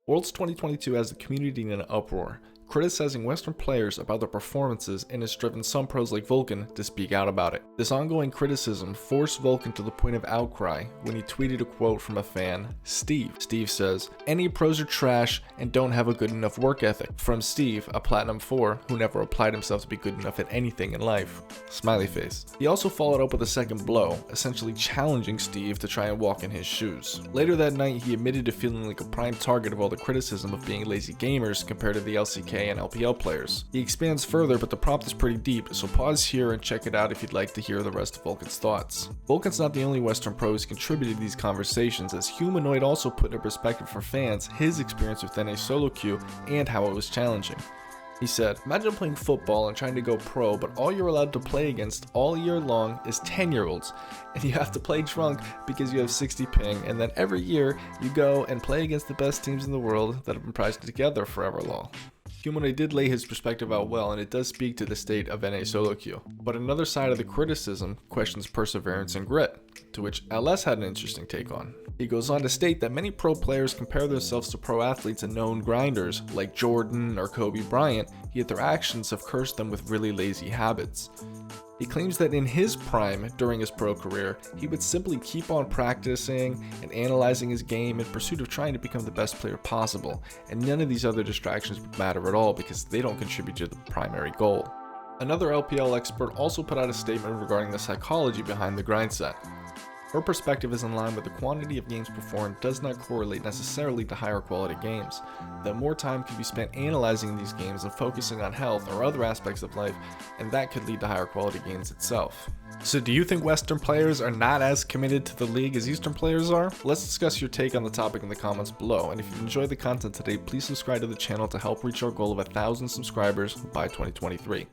Worlds 2022 has the community in an uproar, criticizing Western players about their performances, and has driven some pros like Vulcan to speak out about it. This ongoing criticism forced Vulcan to the point of outcry when he tweeted a quote from a fan, Steve. Steve says, "Any pros are trash and don't have a good enough work ethic." From Steve, a Platinum 4 who never applied himself to be good enough at anything in life. Smiley face. He also followed up with a second blow, essentially challenging Steve to try and walk in his shoes. Later that night, he admitted to feeling like a prime target of all the criticism of being lazy gamers compared to the LCK and LPL players. He expands further, but the prompt is pretty deep, so pause here and check it out if you'd like to hear the rest of Vulcan's thoughts. Vulcan's not the only Western pro who's contributed to these conversations, as Humanoid also put into perspective for fans his experience with NA solo queue and how it was challenging. He said, "Imagine playing football and trying to go pro, but all you're allowed to play against all year long is 10-year-olds, and you have to play drunk because you have 60 ping, and then every year you go and play against the best teams in the world that have been prized together forever long." Humanoid did lay his perspective out well, and it does speak to the state of NA solo queue. But another side of the criticism questions perseverance and grit, to which LS had an interesting take on. He goes on to state that many pro players compare themselves to pro athletes and known grinders like Jordan or Kobe Bryant, yet their actions have cursed them with really lazy habits. He claims that in his prime during his pro career, he would simply keep on practicing and analyzing his game in pursuit of trying to become the best player possible, and none of these other distractions would matter at all because they don't contribute to the primary goal. Another LPL expert also put out a statement regarding the psychology behind the grind set. Her perspective is in line with the quantity of games performed does not correlate necessarily to higher quality games, that more time can be spent analyzing these games and focusing on health or other aspects of life, and that could lead to higher quality games itself. So do you think Western players are not as committed to the league as Eastern players are? Let's discuss your take on the topic in the comments below, and if you've enjoyed the content today, please subscribe to the channel to help reach our goal of 1,000 subscribers by 2023.